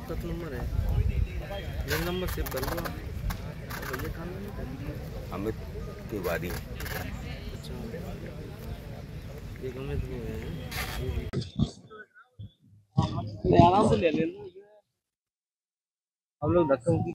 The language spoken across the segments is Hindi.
आपका तो नंबर है, मेरा नंबर सेव कर लो आप। भैया खाना अमित तिवारी। अच्छा, एक अमित वो है, आराम से ले लेना हम लोग धक्का मुक्की।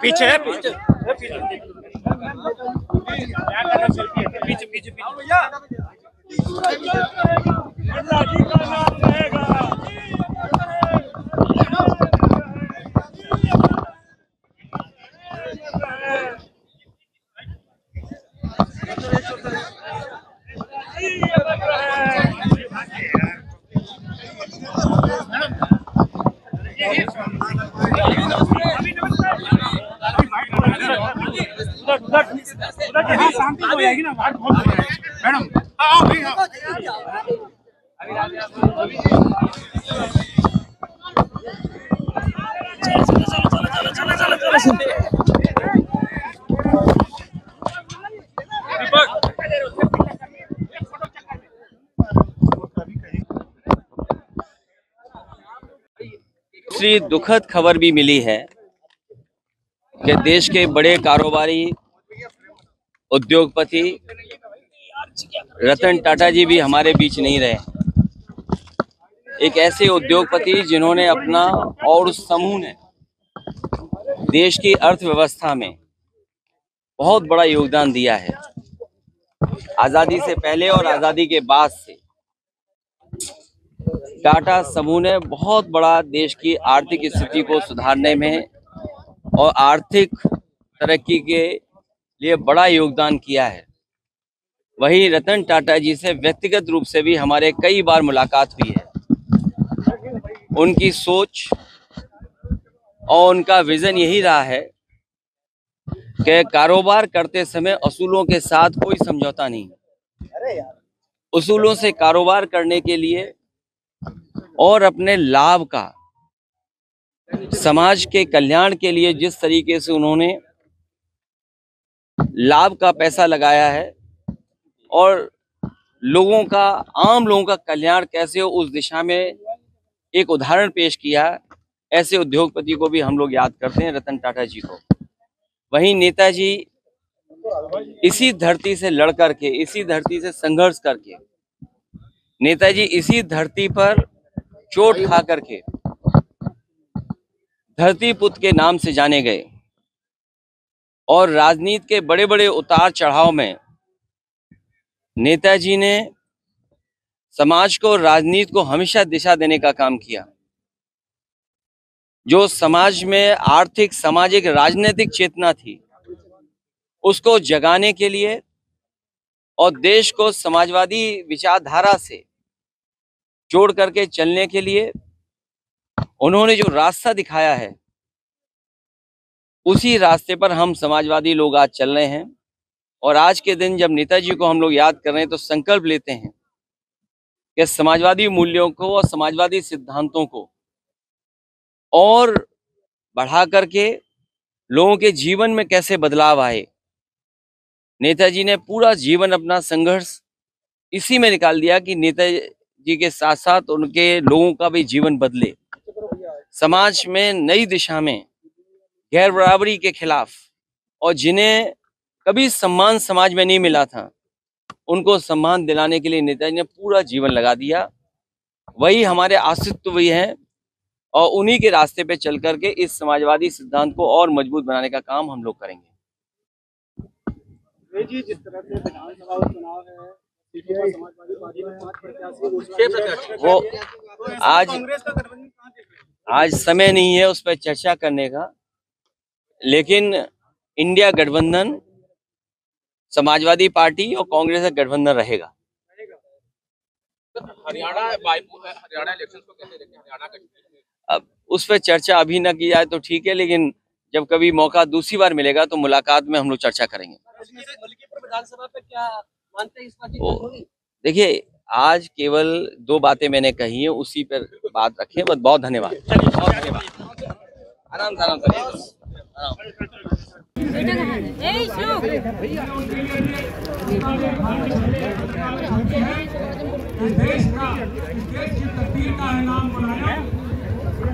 पीछे है, पीछे पीछे पीछे शांति हो जाएगी ना मैडम। दूसरी दुखद खबर भी मिली है कि देश के बड़े कारोबारी उद्योगपति रतन टाटा जी भी हमारे बीच नहीं रहे। एक ऐसे उद्योगपति जिन्होंने अपना और उस समूह ने देश की अर्थव्यवस्था में बहुत बड़ा योगदान दिया है। आज़ादी से पहले और आज़ादी के बाद से टाटा समूह ने बहुत बड़ा देश की आर्थिक स्थिति को सुधारने में और आर्थिक तरक्की के लिए बड़ा योगदान किया है। वहीं रतन टाटा जी से व्यक्तिगत रूप से भी हमारे कई बार मुलाकात हुई है। उनकी सोच और उनका विजन यही रहा है कि कारोबार करते समय असूलों के साथ कोई समझौता नहीं। उसूलों से कारोबार करने के लिए और अपने लाभ का समाज के कल्याण के लिए जिस तरीके से उन्होंने लाभ का पैसा लगाया है और लोगों का, आम लोगों का कल्याण कैसे हो, उस दिशा में एक उदाहरण पेश किया। ऐसे उद्योगपति को भी हम लोग याद करते हैं, रतन टाटा जी को। वहीं नेताजी इसी धरती से लड़ करके, इसी धरती से संघर्ष करके, नेताजी इसी धरती पर चोट खा करके धरती पुत्र के नाम से जाने गए और राजनीति के बड़े बड़े उतार चढ़ाव में नेताजी ने समाज को, राजनीति को हमेशा दिशा देने का काम किया। जो समाज में आर्थिक, सामाजिक, राजनीतिक चेतना थी उसको जगाने के लिए और देश को समाजवादी विचारधारा से जोड़ करके चलने के लिए उन्होंने जो रास्ता दिखाया है, उसी रास्ते पर हम समाजवादी लोग आज चल रहे हैं। और आज के दिन जब नेताजी को हम लोग याद कर रहे हैं तो संकल्प लेते हैं कि समाजवादी मूल्यों को और समाजवादी सिद्धांतों को और बढ़ा करके लोगों के जीवन में कैसे बदलाव आए। नेताजी ने पूरा जीवन अपना संघर्ष इसी में निकाल दिया कि नेताजी के साथ साथ उनके लोगों का भी जीवन बदले, समाज में नई दिशा में गैर बराबरी के खिलाफ, और जिन्हें कभी सम्मान समाज में नहीं मिला था उनको सम्मान दिलाने के लिए नेताजी ने पूरा जीवन लगा दिया। वही हमारे अस्तित्व भी हैं और उन्हीं के रास्ते पे चल करके इस समाजवादी सिद्धांत को और मजबूत बनाने का काम हम लोग करेंगे। जी, जिस तरह से विधानसभा चुनाव है, समाजवादी पार्टी में 5 प्रत्याशी, आज समय नहीं है उस पर चर्चा करने का, लेकिन इंडिया गठबंधन समाजवादी पार्टी और कांग्रेस का गठबंधन रहेगा। हरियाणा इलेक्शन को कैसे देखते हैं? हरियाणा का अब उस पर चर्चा अभी न की जाए तो ठीक है, लेकिन जब कभी मौका दूसरी बार मिलेगा तो मुलाकात में हम लोग चर्चा करेंगे। विधानसभा पे क्या मानते हैं इस बार? देखिए, आज केवल 2 बातें मैंने कही है, उसी पर बात रखें। बहुत धन्यवाद। आराम से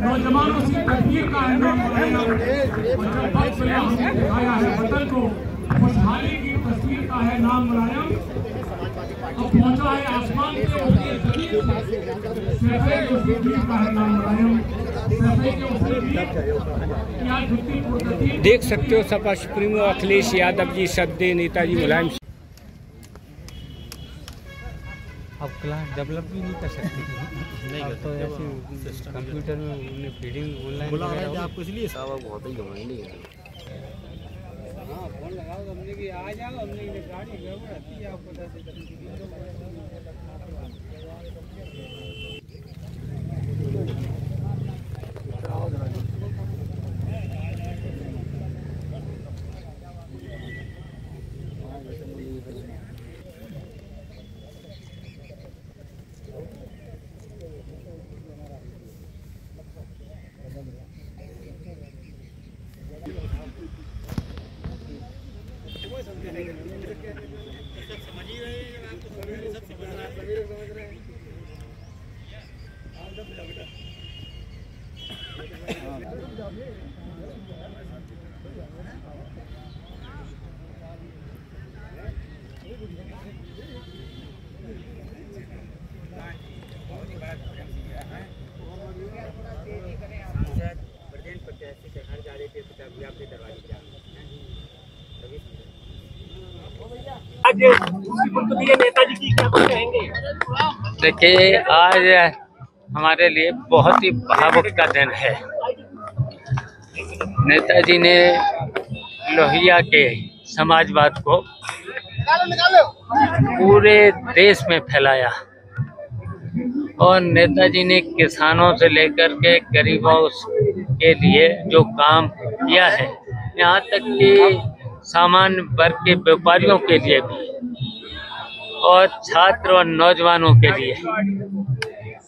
नौजवानों की तकदीर का है नाम बनाया, वतन को खुशहाली की तस्वीर का है नाम बनाया। अब पहुंचा है आसमान के का है नाम बनाया। देख सकते हो सपा सुप्रीमो अखिलेश यादव जी सदे नेताजी मुलायम अब क्लास डेवलप भी नहीं कर सकते। नहीं तो ऐसे कंप्यूटर में उन्हें फीडिंग ऑनलाइन आपको इसलिए बहुत ही घमंडी है। हाँ, फोन लगाओ तो हमने कि आ जाओ, हमने गाड़ी है आपको नेताजी की क्या कहेंगे? देखिए, आज हमारे लिए बहुत ही भावुक का दिन है। नेताजी ने लोहिया के समाजवाद को पूरे देश में फैलाया और नेताजी ने किसानों से लेकर के गरीबों के लिए जो काम किया है, यहाँ तक कि सामान्य वर्ग के व्यापारियों के लिए भी और छात्र और नौजवानों के लिए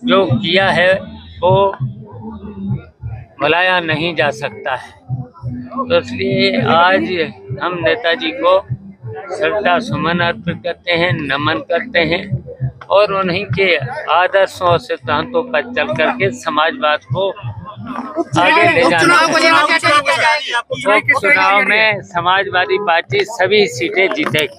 जो किया है वो भुलाया नहीं जा सकता है। तो इसलिए आज हम नेताजी को श्रद्धा सुमन अर्पित करते हैं, नमन करते हैं और उन्हीं के आदर्शों और सिद्धांतों पर चल करके समाजवाद को आगे ले जाना। चुनाव में समाजवादी पार्टी सभी सीटें जीतेगी।